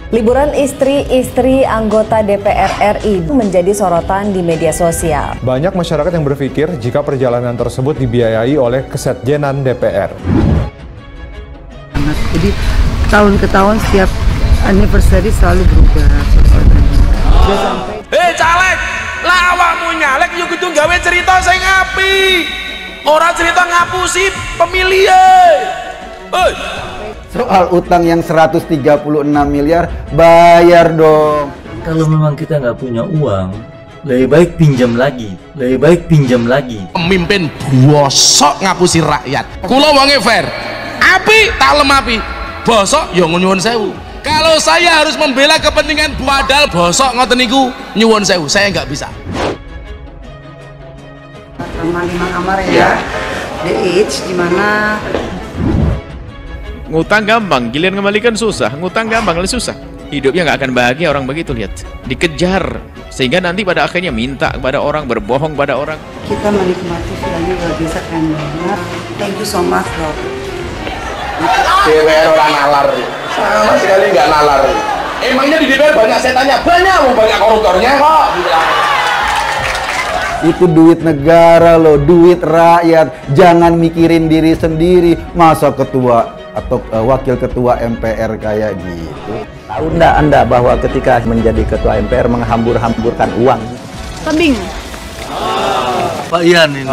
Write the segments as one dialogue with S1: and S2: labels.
S1: Liburan istri-istri anggota DPR RI menjadi sorotan di media sosial.
S2: Banyak masyarakat yang berpikir jika perjalanan tersebut dibiayai oleh Kesetjenan DPR.
S3: Jadi tahun ke tahun setiap anniversary selalu berubah suasananya.
S4: Hei caleg, lawakmu nyalek yuk kudu gawe cerita sing apik. Ora cerita ngapusi pemilih.
S5: Soal utang yang 136 miliar, bayar dong.
S6: Kalau memang kita nggak punya uang, lebih baik pinjam lagi,
S4: Pemimpin bosok ngapusi rakyat. Kula wonge fair. Api tak lemapi. Bosok ya nyuwun sewu. Kalau saya harus membela kepentingan padahal bosok ngoten niku nyuwun sewu, saya nggak bisa.
S3: Sama 5 kamar ya. DH di mana
S7: ngutang gampang, giliran kembalikan susah. Ngutang gampang, lebih susah. Hidupnya nggak akan bahagia orang begitu, lihat. Dikejar, sehingga nanti pada akhirnya minta kepada orang, berbohong pada orang.
S3: kita menikmati filmnya luar biasa keren banget. Thank you so much Rob.
S4: DPR orang nalar, sama sekali nggak nalar. Emangnya di DPR banyak setannya? Banyak koruptornya kok.
S5: Itu duit negara loh, duit rakyat. Jangan mikirin diri sendiri. Masa ketua atau wakil ketua MPR kayak gitu.
S8: Tahu enggak Anda bahwa ketika menjadi ketua MPR menghambur-hamburkan uang?
S3: Kambing.
S6: Pak Ian ini,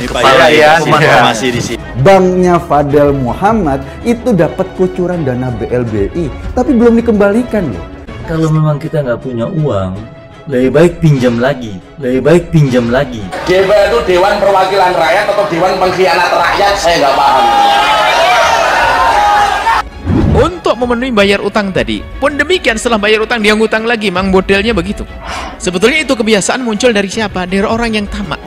S7: Kepala informasi di sini.
S5: Banknya Fadel Muhammad itu dapat kucuran dana BLBI, tapi belum dikembalikan loh.
S6: Kalau memang kita nggak punya uang, lebih baik pinjam lagi.
S4: DPR itu Dewan Perwakilan Rakyat atau Dewan Pengkhianat Rakyat, saya nggak paham.
S7: Untuk memenuhi bayar utang tadi pun demikian, setelah bayar utang dia ngutang lagi, mang modelnya begitu. Sebetulnya itu kebiasaan muncul dari siapa? Dari orang yang tamak.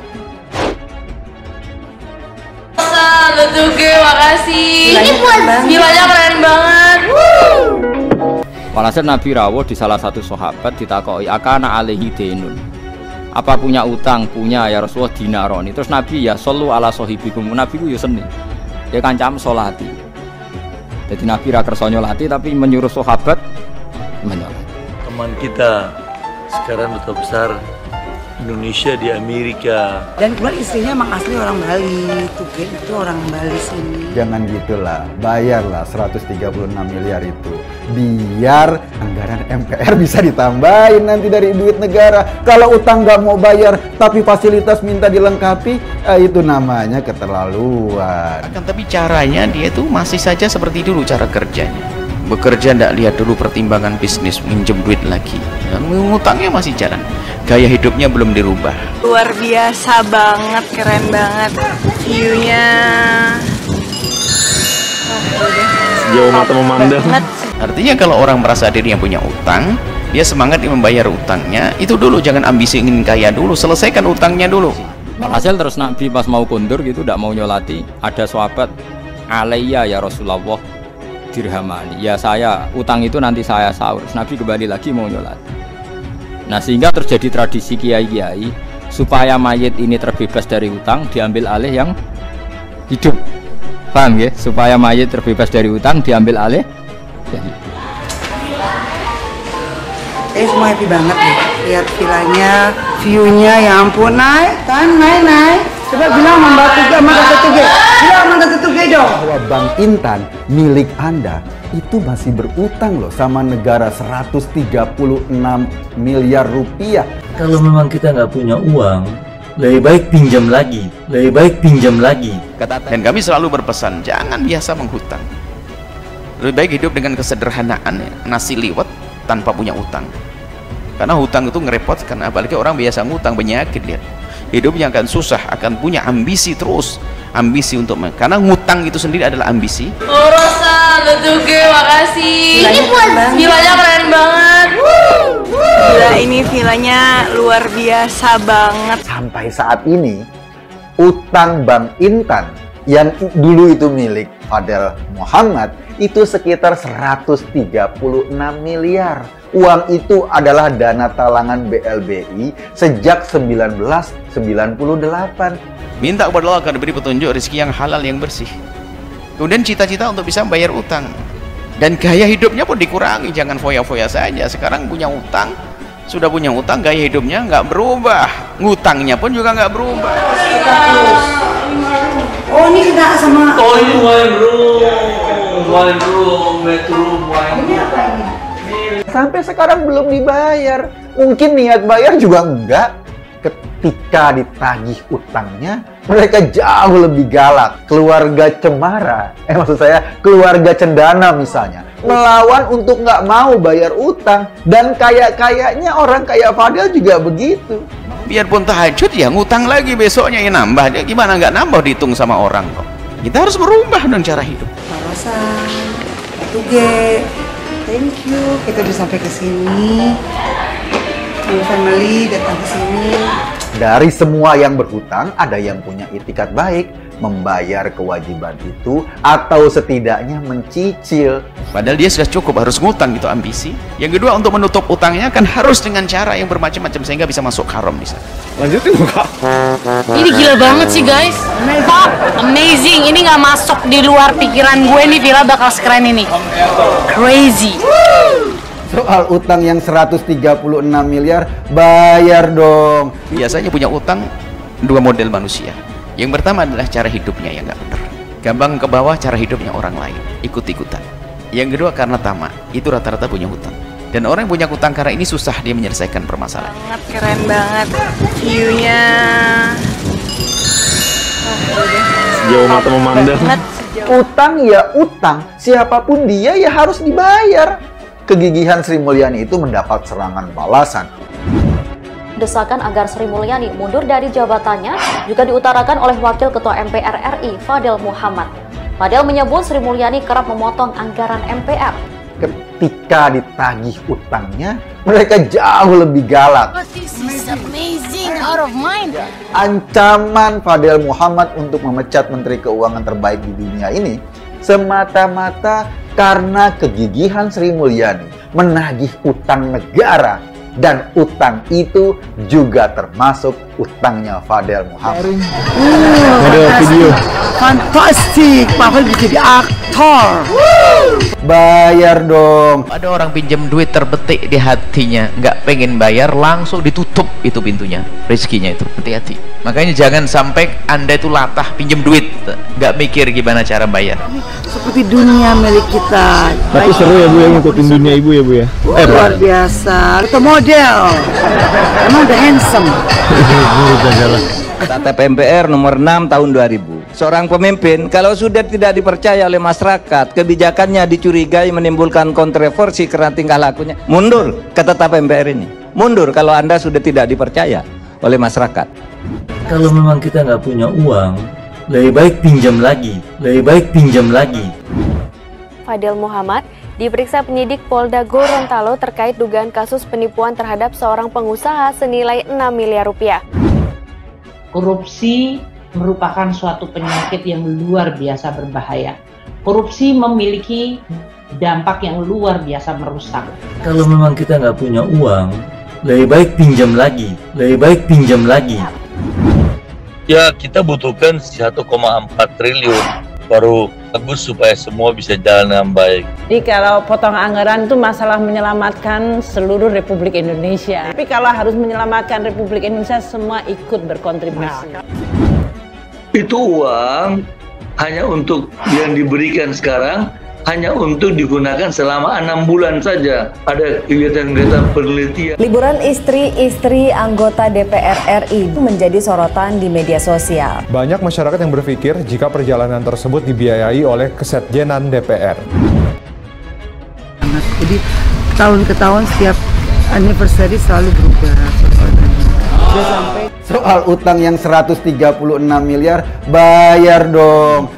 S9: Makasih. Ini vilanya keren banget.
S10: Walhasil Nabi rawuh di salah satu sahabat ditakoi akana alaihi denun. Apa punya utang? Punya ya Rasulullah dinaroni. Terus Nabi ya sallu ala sahibikum. Nabi ku ya seni. Dia kancam salati. Jadi Nabi ra kersa nyolati tapi menyuruh sahabat menyolati.
S6: Teman kita sekarang duta besar Indonesia di Amerika.
S3: Dan kebetulan istrinya emang asli orang Bali. Itu orang Bali sini.
S5: Jangan gitulah, bayarlah 136 miliar itu. Biar anggaran MPR bisa ditambahin nanti dari duit negara. Kalau utang nggak mau bayar, tapi fasilitas minta dilengkapi, itu namanya keterlaluan.
S7: Tapi caranya dia tuh masih saja seperti dulu cara kerjanya. Bekerja ndak lihat dulu pertimbangan bisnis, minjem duit lagi. Ngutangnya masih jalan. Gaya hidupnya belum dirubah.
S9: Luar biasa banget, keren banget. View-nya.
S7: Jauh mata memandang. Artinya kalau orang merasa diri yang punya utang, dia semangat membayar utangnya. Itu dulu, jangan ambisi ingin kaya dulu, selesaikan utangnya dulu.
S10: Hasil terus Nabi pas mau kundur gitu tidak mau nyolati. Ada sahabat alaiya ya Rasulullah dirhamani. Ya saya utang itu nanti saya sahur. Nabi kembali lagi mau nyolati. Nah sehingga terjadi tradisi kiai-kiai supaya mayit ini terbebas dari utang diambil alih yang hidup. Paham ya? Supaya mayit terbebas dari utang diambil alih yang hidup.
S3: Semua happy banget nih. Lihat villanya, view-nya, ya ampun. Naik. Coba bilang Mangga Ketuge. Bilang Mangga Ketuge dong.
S5: Bahwa Bank Intan milik Anda itu masih berutang loh sama negara 136 miliar rupiah.
S6: Kalau memang kita nggak punya uang, lebih baik pinjam lagi.
S7: Dan kami selalu berpesan, jangan biasa menghutang. Lebih baik hidup dengan kesederhanaan, nasi liwet tanpa punya utang. Karena hutang itu ngerepotkan, apalagi orang biasa ngutang, penyakit dia. Hidupnya akan susah, akan punya ambisi terus. Ambisi untuk karena ngutang itu sendiri adalah ambisi.
S9: Rosa, Letuge, makasih. Ini vilanya keren banget. Gila, ini vilanya luar biasa banget.
S5: Sampai saat ini utang Bank Intan yang dulu itu milik Fadel Muhammad itu sekitar 136 miliar. Uang itu adalah dana talangan BLBI sejak 1998.
S7: Minta kepada Allah agar diberi petunjuk rezeki yang halal yang bersih. Kemudian cita-cita untuk bisa membayar utang. dan gaya hidupnya pun dikurangi, jangan foya-foya saja. Sekarang punya utang, sudah punya utang, gaya hidupnya nggak berubah, ngutangnya pun juga nggak berubah.
S3: Oh, ini kena sama.
S6: Oh, ini wine room, bedroom,
S3: Ini apa ini?
S5: Sampai sekarang belum dibayar. Mungkin niat bayar juga enggak. Ketika ditagih utangnya, mereka jauh lebih galak. Keluarga Cemara, maksud saya keluarga Cendana misalnya, melawan untuk nggak mau bayar utang. Dan kayaknya orang kayak Fadel juga begitu.
S7: Biarpun tahajud ya ngutang lagi besoknya, ya nambah. Dia gimana nggak nambah, dihitung sama orang kok. Kita harus berubah dong cara hidup.
S3: Kawasan, Tuge, thank you. Kita udah sampai ke sini. Full family datang ke sini.
S5: Dari semua yang berhutang, ada yang punya itikat baik, membayar kewajiban itu, atau setidaknya mencicil.
S7: Padahal dia sudah cukup, harus ngutang gitu, ambisi. Yang kedua, untuk menutup utangnya kan harus dengan cara yang bermacam-macam, sehingga bisa masuk haram bisa.
S2: Lanjutin Kak.
S9: Ini gila banget sih guys. Top, amazing. Ini nggak masuk di luar pikiran gue nih, Villa bakal sekeren ini. Crazy.
S5: Soal utang yang 136 miliar, bayar dong.
S7: Biasanya punya utang dua model manusia. Yang pertama adalah cara hidupnya yang nggak benar, gampang ke bawah cara hidupnya orang lain, ikut-ikutan. Yang kedua karena tamak, itu rata-rata punya hutang. Dan orang yang punya hutang karena ini susah dia menyelesaikan permasalahan.
S9: Sangat keren banget view-nya.
S6: sejauh mata memandang.
S5: Utang ya utang, siapapun dia ya harus dibayar. Kegigihan Sri Mulyani itu mendapat serangan balasan.
S11: Desakan agar Sri Mulyani mundur dari jabatannya juga diutarakan oleh Wakil Ketua MPR RI Fadel Muhammad. Fadel menyebut Sri Mulyani kerap memotong anggaran MPR.
S5: Ketika ditagih utangnya, mereka jauh lebih galak.
S9: This is amazing, out of mind.
S5: Ancaman Fadel Muhammad untuk memecat Menteri Keuangan terbaik di dunia ini semata-mata karena kegigihan Sri Mulyani menagih utang negara, dan utang itu juga termasuk utangnya Fadel Muhammad.
S3: Ada video. Fantastik, Papa bisa jadi aktor.
S5: Bayar dong.
S7: Ada orang pinjam duit terbetik di hatinya, nggak pengen bayar, langsung ditutup itu pintunya, rezekinya itu. Hati-hati. Makanya jangan sampai Anda itu latah pinjam duit, nggak mikir gimana cara bayar.
S3: Seperti dunia milik kita.
S6: Tapi seru ya Bu ya ngikutin dunia Ibu ya Bu ya.
S3: Luar biasa. Itu model. Emang udah handsome.
S8: Kata MPR nomor 6 tahun 2000. Seorang pemimpin kalau sudah tidak dipercaya oleh masyarakat, kebijakannya dicurigai menimbulkan kontroversi karena tingkah lakunya, mundur, kata MPR ini. Mundur kalau Anda sudah tidak dipercaya oleh masyarakat.
S6: Kalau memang kita nggak punya uang, lebih baik pinjam lagi.
S11: Fadel Muhammad diperiksa penyidik Polda Gorontalo terkait dugaan kasus penipuan terhadap seorang pengusaha senilai 6 miliar rupiah.
S12: Korupsi merupakan suatu penyakit yang luar biasa berbahaya. Korupsi memiliki dampak yang luar biasa merusak.
S6: Kalau memang kita nggak punya uang, lebih baik pinjam lagi.
S13: Ya, kita butuhkan 1,4 triliun baru bagus supaya semua bisa jalan dengan baik.
S14: Jadi kalau potong anggaran itu masalah menyelamatkan seluruh Republik Indonesia. Tapi kalau harus menyelamatkan Republik Indonesia, semua ikut berkontribusi.
S13: Itu uang hanya untuk yang diberikan sekarang, hanya untuk digunakan selama 6 bulan saja. Ada kegiatan-kegiatan penelitian.
S1: Liburan istri-istri anggota DPR RI menjadi sorotan di media sosial.
S2: Banyak masyarakat yang berpikir jika perjalanan tersebut dibiayai oleh Kesetjenan DPR.
S3: Jadi tahun ke tahun setiap anniversary selalu berubah. Sudah sampai
S5: soal utang yang 136 miliar, bayar dong.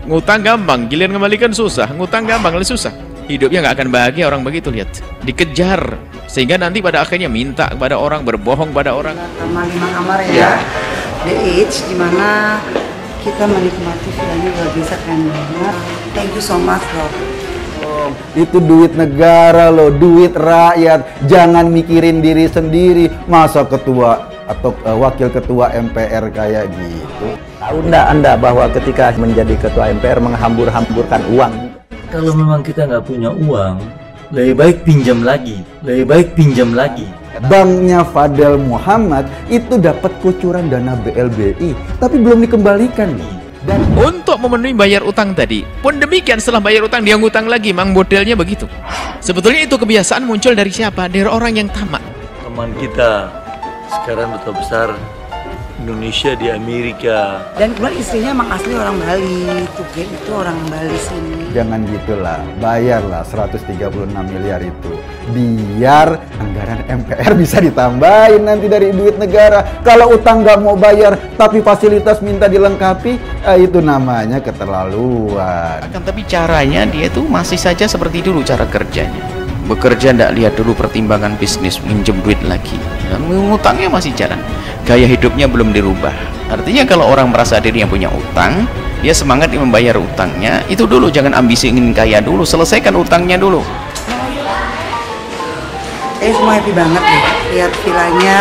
S7: Ngutang gampang, giliran kembalikan susah. Ngutang gampang, lebih susah. Hidupnya nggak akan bahagia orang begitu, lihat. Dikejar, sehingga nanti pada akhirnya minta kepada orang, berbohong pada orang.
S3: Kamar 5 kamar ya. The Age, dimana kita menikmati villanya luar biasa keren banget. Thank you so much loh.
S5: Itu duit negara loh, duit rakyat. Jangan mikirin diri sendiri. Masa ketua atau wakil ketua MPR kayak gitu.
S8: Tahu enggak Anda bahwa ketika menjadi ketua MPR menghambur-hamburkan uang?
S6: Kalau memang kita nggak punya uang, lebih baik pinjam lagi, lebih baik pinjam lagi.
S5: Banknya Fadel Muhammad itu dapat kucuran dana BLBI, tapi belum dikembalikan nih. Dan
S15: untuk memenuhi bayar utang tadi pun demikian, setelah bayar utang dia ngutang lagi, mang modelnya begitu. Sebetulnya itu kebiasaan muncul dari siapa? Dari orang yang tamak.
S6: Teman kita sekarang duta besar Indonesia di Amerika.
S3: Dan kebetulan istrinya emang asli orang Bali, Tuge itu orang Bali sini.
S5: jangan gitulah, bayarlah 136 miliar itu. Biar anggaran MPR bisa ditambahin nanti dari duit negara. Kalau utang nggak mau bayar tapi fasilitas minta dilengkapi, itu namanya keterlaluan.
S7: Tapi caranya dia tuh masih saja seperti dulu cara kerjanya. Bekerja ndak lihat dulu pertimbangan bisnis, minjem duit lagi, dan ngutangnya masih jalan. Gaya hidupnya belum dirubah. Artinya kalau orang merasa diri yang punya utang, dia semangat membayar utangnya. Itu dulu, jangan ambisi ingin kaya dulu, selesaikan utangnya dulu.
S3: Semua happy banget nih, lihat villanya,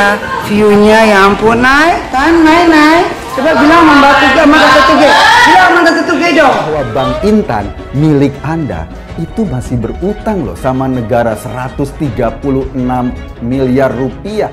S3: view-nya, ya ampun, naik kan, naik. Coba bilang Mbak Tuge, Mbak Tuge, bilang Mbak Tuge dong.
S5: Bahwa Bank Intan milik Anda itu masih berutang loh sama negara 136 miliar rupiah.